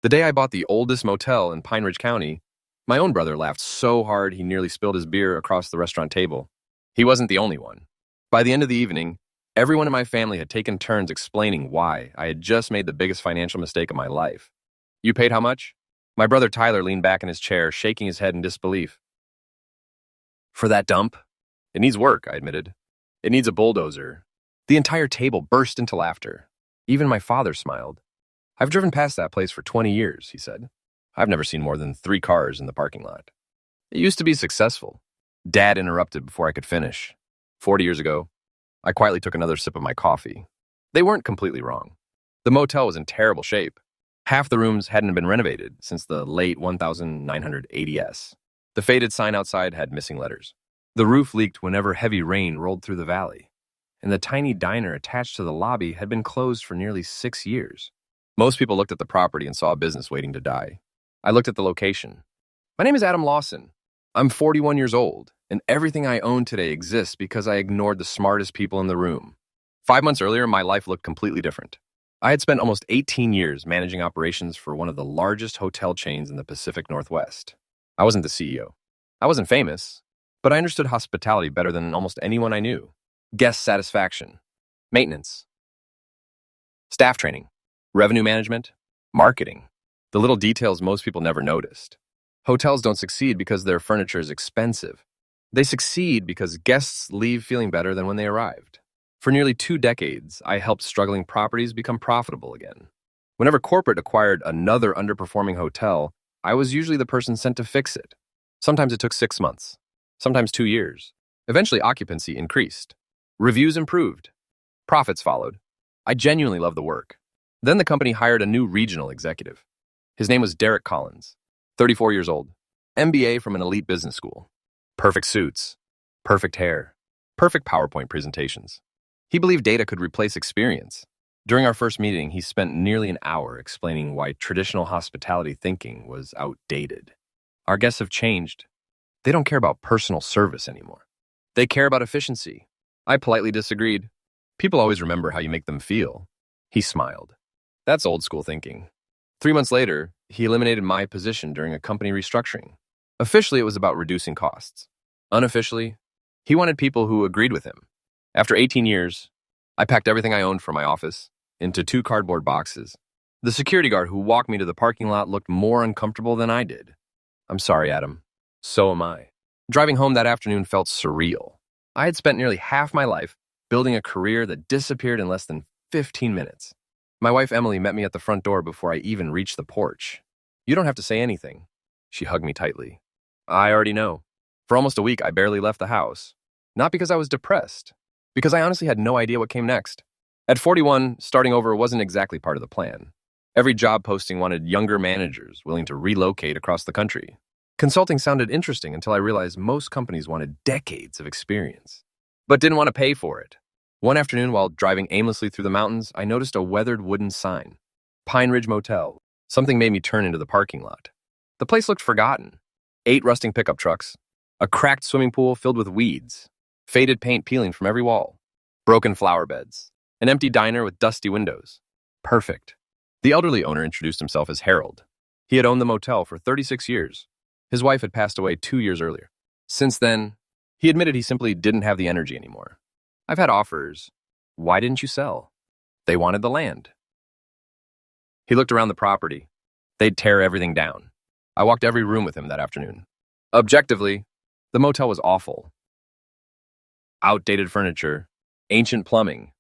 The day I bought the oldest motel in Pine Ridge County, my own brother laughed so hard he nearly spilled his beer across the restaurant table. He wasn't the only one. By the end of the evening, everyone in my family had taken turns explaining why I had just made the biggest financial mistake of my life. You paid how much? My brother Tyler leaned back in his chair, shaking his head in disbelief. For that dump? It needs work, I admitted. It needs a bulldozer. The entire table burst into laughter. Even my father smiled. I've driven past that place for 20 years, he said. I've never seen more than 3 cars in the parking lot. It used to be successful. Dad interrupted before I could finish. 40 years ago, I quietly took another sip of my coffee. They weren't completely wrong. The motel was in terrible shape. Half the rooms hadn't been renovated since the late 1980s. The faded sign outside had missing letters. The roof leaked whenever heavy rain rolled through the valley. And the tiny diner attached to the lobby had been closed for nearly 6 years. Most people looked at the property and saw a business waiting to die. I looked at the location. My name is Adam Lawson. I'm 41 years old, and everything I own today exists because I ignored the smartest people in the room. 5 months earlier, my life looked completely different. I had spent almost 18 years managing operations for one of the largest hotel chains in the Pacific Northwest. I wasn't the CEO. I wasn't famous, but I understood hospitality better than almost anyone I knew. Guest satisfaction, maintenance, staff training, revenue management, marketing. The little details most people never noticed. Hotels don't succeed because their furniture is expensive. They succeed because guests leave feeling better than when they arrived. For nearly 2 decades, I helped struggling properties become profitable again. Whenever corporate acquired another underperforming hotel, I was usually the person sent to fix it. Sometimes it took 6 months, sometimes 2 years. Eventually, occupancy increased. Reviews improved. Profits followed. I genuinely loved the work. Then the company hired a new regional executive. His name was Derek Collins, 34 years old, MBA from an elite business school. Perfect suits, perfect hair, perfect PowerPoint presentations. He believed data could replace experience. During our first meeting, he spent nearly an hour explaining why traditional hospitality thinking was outdated. Our guests have changed. They don't care about personal service anymore. They care about efficiency. I politely disagreed. People always remember how you make them feel. He smiled. That's old school thinking. 3 months later, he eliminated my position during a company restructuring. Officially, it was about reducing costs. Unofficially, he wanted people who agreed with him. After 18 years, I packed everything I owned from my office into 2 cardboard boxes. The security guard who walked me to the parking lot looked more uncomfortable than I did. I'm sorry, Adam. So am I. Driving home that afternoon felt surreal. I had spent nearly half my life building a career that disappeared in less than 15 minutes. My wife Emily met me at the front door before I even reached the porch. You don't have to say anything. She hugged me tightly. I already know. For almost a week, I barely left the house. Not because I was depressed, because I honestly had no idea what came next. At 41, starting over wasn't exactly part of the plan. Every job posting wanted younger managers willing to relocate across the country. Consulting sounded interesting until I realized most companies wanted decades of experience, but didn't want to pay for it. One afternoon, while driving aimlessly through the mountains, I noticed a weathered wooden sign. Pine Ridge Motel. Something made me turn into the parking lot. The place looked forgotten. 8 rusting pickup trucks, a cracked swimming pool filled with weeds, faded paint peeling from every wall, broken flower beds, an empty diner with dusty windows. Perfect. The elderly owner introduced himself as Harold. He had owned the motel for 36 years. His wife had passed away 2 years earlier. Since then, he admitted he simply didn't have the energy anymore. I've had offers. Why didn't you sell? They wanted the land. He looked around the property. They'd tear everything down. I walked every room with him that afternoon. Objectively, the motel was awful. Outdated furniture, ancient plumbing,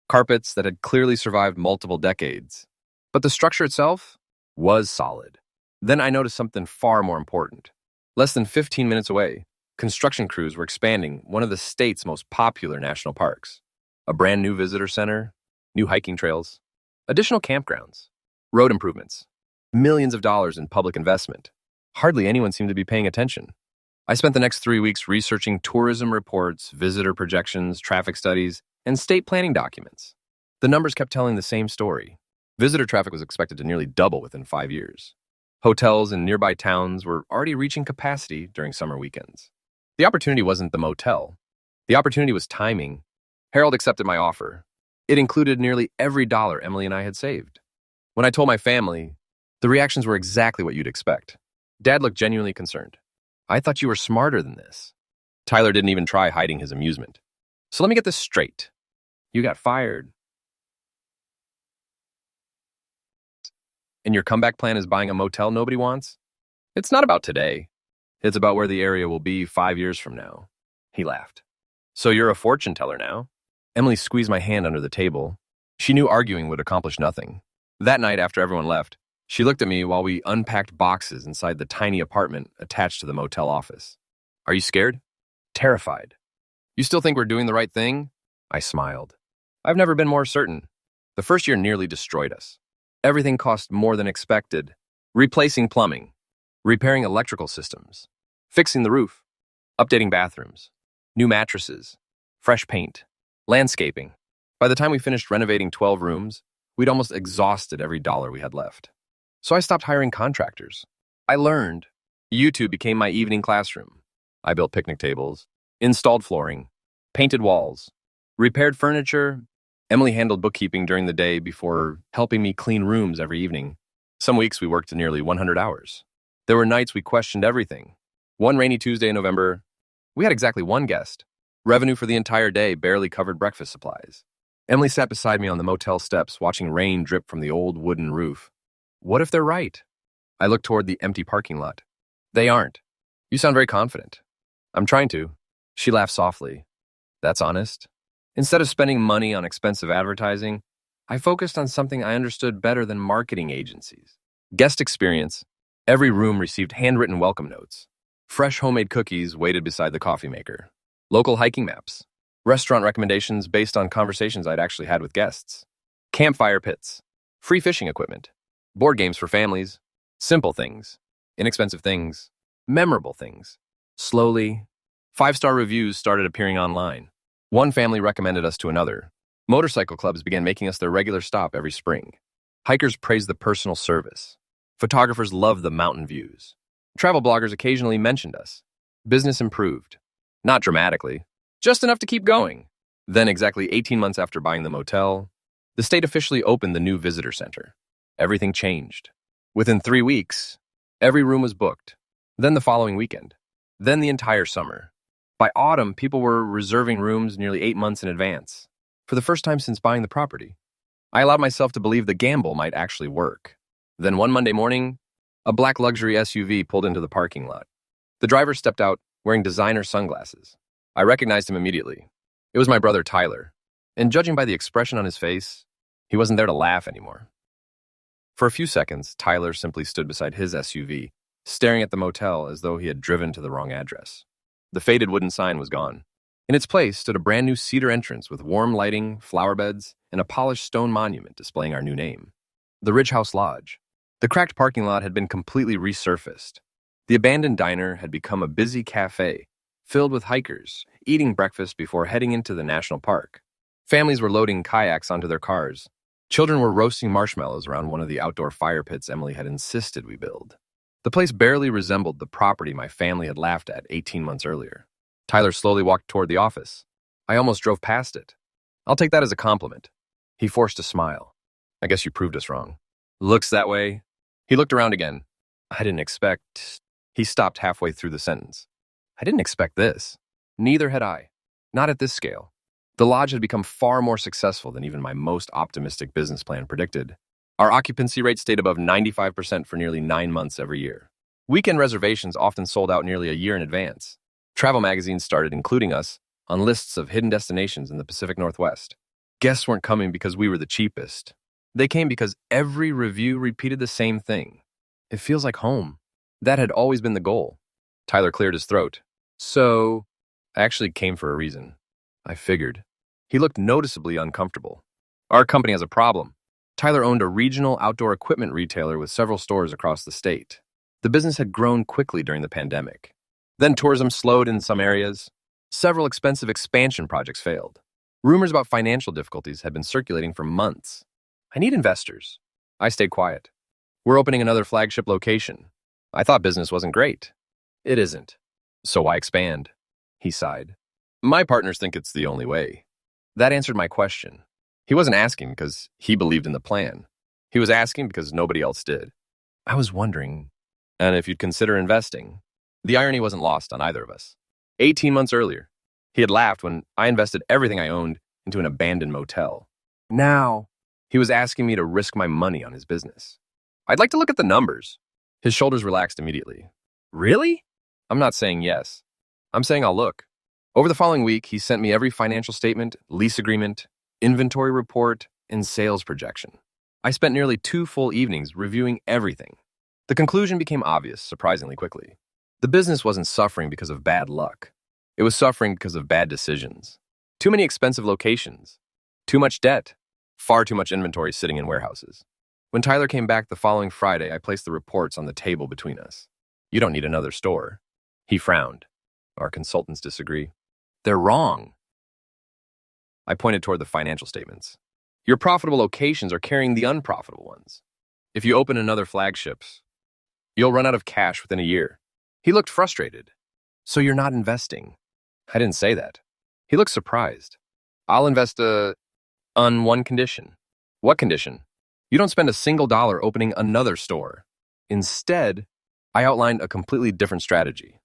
carpets that had clearly survived multiple decades. But the structure itself was solid. Then I noticed something far more important. Less than 15 minutes away, construction crews were expanding one of the state's most popular national parks. A brand new visitor center, new hiking trails, additional campgrounds, road improvements, millions of dollars in public investment. Hardly anyone seemed to be paying attention. I spent the next 3 weeks researching tourism reports, visitor projections, traffic studies, and state planning documents. The numbers kept telling the same story. Visitor traffic was expected to nearly double within 5 years. Hotels in nearby towns were already reaching capacity during summer weekends. The opportunity wasn't the motel. The opportunity was timing. Harold accepted my offer. It included nearly every dollar Emily and I had saved. When I told my family, The reactions were exactly what you'd expect. Dad looked genuinely concerned. I thought you were smarter than this. Tyler didn't even try hiding his amusement. So let me get this straight. You got fired. And your comeback plan is buying a motel nobody wants? It's not about today. It's about where the area will be 5 years from now. He laughed. So you're a fortune teller now? Emily squeezed my hand under the table. She knew arguing would accomplish nothing. That night, after everyone left, she looked at me while we unpacked boxes inside the tiny apartment attached to the motel office. Are you scared? Terrified. You still think we're doing the right thing? I smiled. I've never been more certain. The first year nearly destroyed us. Everything cost more than expected. Replacing plumbing, repairing electrical systems, fixing the roof, updating bathrooms, new mattresses, fresh paint, landscaping. By the time we finished renovating 12 rooms, we'd almost exhausted every dollar we had left. So I stopped hiring contractors. I learned. YouTube became my evening classroom. I built picnic tables, installed flooring, painted walls, repaired furniture. Emily handled bookkeeping during the day before helping me clean rooms every evening. Some weeks we worked to nearly 100 hours. There were nights we questioned everything. One rainy Tuesday in November, we had exactly one guest. Revenue for the entire day barely covered breakfast supplies. Emily sat beside me on the motel steps, watching rain drip from the old wooden roof. What if they're right? I looked toward the empty parking lot. They aren't. You sound very confident. I'm trying to. She laughed softly. That's honest. Instead of spending money on expensive advertising, I focused on something I understood better than marketing agencies. Guest experience. Every room received handwritten welcome notes. Fresh homemade cookies waited beside the coffee maker. Local hiking maps. Restaurant recommendations based on conversations I'd actually had with guests. Campfire pits. Free fishing equipment. Board games for families. Simple things. Inexpensive things. Memorable things. Slowly, 5-star reviews started appearing online. One family recommended us to another. Motorcycle clubs began making us their regular stop every spring. Hikers praised the personal service. Photographers loved the mountain views. Travel bloggers occasionally mentioned us. Business improved. Not dramatically, just enough to keep going. Then, exactly 18 months after buying the motel, the state officially opened the new visitor center. Everything changed. Within 3 weeks, every room was booked. Then the following weekend. Then the entire summer. By autumn, people were reserving rooms nearly 8 months in advance. For the first time since buying the property, I allowed myself to believe the gamble might actually work. Then one Monday morning, a black luxury SUV pulled into the parking lot. The driver stepped out wearing designer sunglasses. I recognized him immediately. It was my brother Tyler, and judging by the expression on his face, he wasn't there to laugh anymore. For a few seconds, Tyler simply stood beside his SUV, staring at the motel as though he had driven to the wrong address. The faded wooden sign was gone. In its place stood a brand new cedar entrance with warm lighting, flower beds, and a polished stone monument displaying our new name. The Ridge House Lodge. The cracked parking lot had been completely resurfaced. The abandoned diner had become a busy cafe, filled with hikers, eating breakfast before heading into the national park. Families were loading kayaks onto their cars. Children were roasting marshmallows around one of the outdoor fire pits Emily had insisted we build. The place barely resembled the property my family had laughed at 18 months earlier. Tyler slowly walked toward the office. I almost drove past it. I'll take that as a compliment. He forced a smile. I guess you proved us wrong. Looks that way. He looked around again. I didn't expect... He stopped halfway through the sentence. I didn't expect this. Neither had I. Not at this scale. The lodge had become far more successful than even my most optimistic business plan predicted. Our occupancy rate stayed above 95% for nearly 9 months every year. Weekend reservations often sold out nearly a year in advance. Travel magazines started including us on lists of hidden destinations in the Pacific Northwest. Guests weren't coming because we were the cheapest. They came because every review repeated the same thing. It feels like home. That had always been the goal. Tyler cleared his throat. So, I actually came for a reason. I figured. He looked noticeably uncomfortable. Our company has a problem. Tyler owned a regional outdoor equipment retailer with several stores across the state. The business had grown quickly during the pandemic. Then tourism slowed in some areas. Several expensive expansion projects failed. Rumors about financial difficulties had been circulating for months. I need investors. I stayed quiet. We're opening another flagship location. I thought business wasn't great. It isn't. So why expand? He sighed. My partners think it's the only way. That answered my question. He wasn't asking because he believed in the plan. He was asking because nobody else did. I was wondering, and if you'd consider investing. The irony wasn't lost on either of us. 18 months earlier, he had laughed when I invested everything I owned into an abandoned motel. Now, he was asking me to risk my money on his business. I'd like to look at the numbers. His shoulders relaxed immediately. Really? I'm not saying yes. I'm saying I'll look. Over the following week, he sent me every financial statement, lease agreement, inventory report, and sales projection. I spent nearly 2 full evenings reviewing everything. The conclusion became obvious surprisingly quickly. The business wasn't suffering because of bad luck. It was suffering because of bad decisions. Too many expensive locations. Too much debt. Far too much inventory sitting in warehouses. When Tyler came back the following Friday, I placed the reports on the table between us. You don't need another store. He frowned. Our consultants disagree. They're wrong. I pointed toward the financial statements. Your profitable locations are carrying the unprofitable ones. If you open another flagships, you'll run out of cash within a year. He looked frustrated. So you're not investing? I didn't say that. He looked surprised. I'll invest on one condition. What condition? You don't spend a single dollar opening another store. Instead, I outlined a completely different strategy.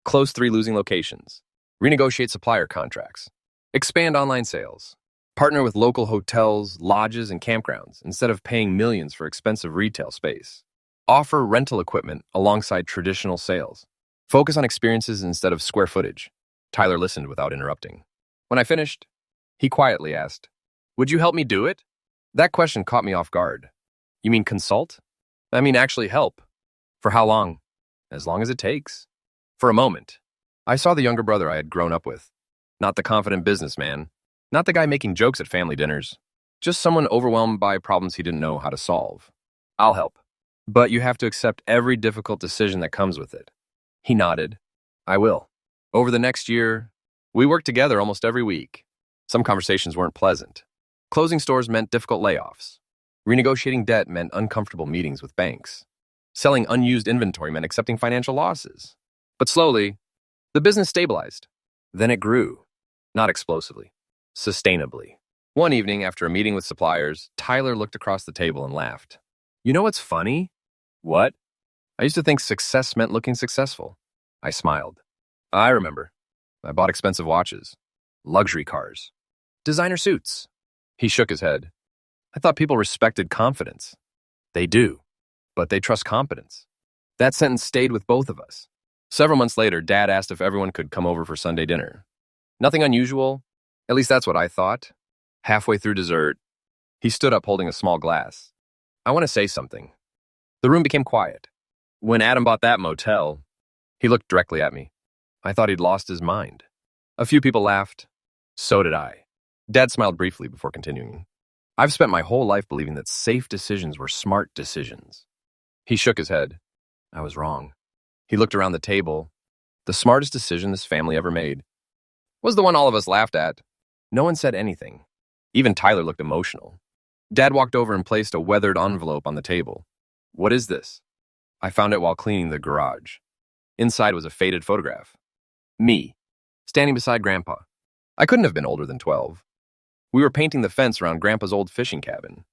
Close 3 losing locations. Renegotiate supplier contracts. Expand online sales. Partner with local hotels, lodges, and campgrounds instead of paying millions for expensive retail space. Offer rental equipment alongside traditional sales. Focus on experiences instead of square footage. Tyler listened without interrupting. When I finished, he quietly asked, "Would you help me do it?" That question caught me off guard. You mean consult? I mean actually help. For how long? As long as it takes. For a moment, I saw the younger brother I had grown up with. Not the confident businessman. Not the guy making jokes at family dinners. Just someone overwhelmed by problems he didn't know how to solve. I'll help. But you have to accept every difficult decision that comes with it. He nodded. I will. Over the next year, we worked together almost every week. Some conversations weren't pleasant. Closing stores meant difficult layoffs. Renegotiating debt meant uncomfortable meetings with banks. Selling unused inventory meant accepting financial losses. But slowly, the business stabilized. Then it grew. Not explosively. Sustainably. One evening, after a meeting with suppliers, Tyler looked across the table and laughed. You know what's funny? What? I used to think success meant looking successful. I smiled. I remember. I bought expensive watches, luxury cars, designer suits. He shook his head. I thought people respected confidence. They do, but they trust competence. That sentence stayed with both of us. Several months later, Dad asked if everyone could come over for Sunday dinner. Nothing unusual. At least that's what I thought. Halfway through dessert, he stood up holding a small glass. I want to say something. The room became quiet. When Adam bought that motel, he looked directly at me. I thought he'd lost his mind. A few people laughed. So did I. Dad smiled briefly before continuing. I've spent my whole life believing that safe decisions were smart decisions. He shook his head. I was wrong. He looked around the table. The smartest decision this family ever made was the one all of us laughed at. No one said anything. Even Tyler looked emotional. Dad walked over and placed a weathered envelope on the table. What is this? I found it while cleaning the garage. Inside was a faded photograph. Me, standing beside Grandpa. I couldn't have been older than 12. We were painting the fence around Grandpa's old fishing cabin.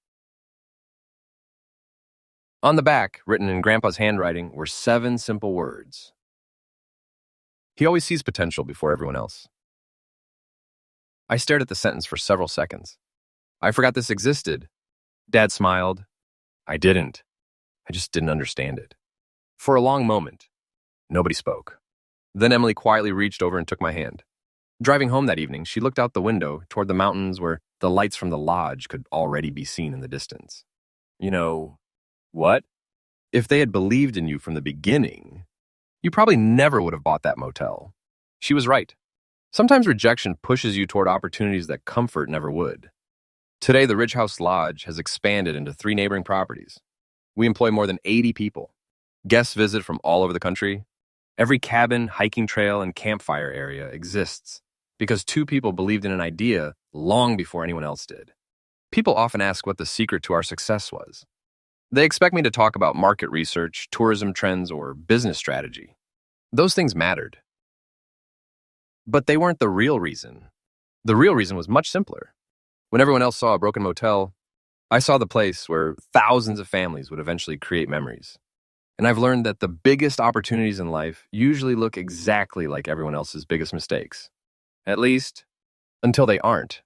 On the back, written in Grandpa's handwriting, were 7 simple words. He always sees potential before everyone else. I stared at the sentence for several seconds. I forgot this existed. Dad smiled. I didn't. I just didn't understand it. For a long moment, nobody spoke. Then Emily quietly reached over and took my hand. Driving home that evening, she looked out the window toward the mountains where the lights from the lodge could already be seen in the distance. You know, what? If they had believed in you from the beginning, you probably never would have bought that motel. She was right. Sometimes rejection pushes you toward opportunities that comfort never would. Today, the Ridge House Lodge has expanded into 3 neighboring properties. We employ more than 80 people. Guests visit from all over the country. Every cabin, hiking trail, and campfire area exists because 2 people believed in an idea long before anyone else did. People often ask what the secret to our success was. They expect me to talk about market research, tourism trends, or business strategy. Those things mattered. But they weren't the real reason. The real reason was much simpler. When everyone else saw a broken motel, I saw the place where thousands of families would eventually create memories. And I've learned that the biggest opportunities in life usually look exactly like everyone else's biggest mistakes. At least, until they aren't.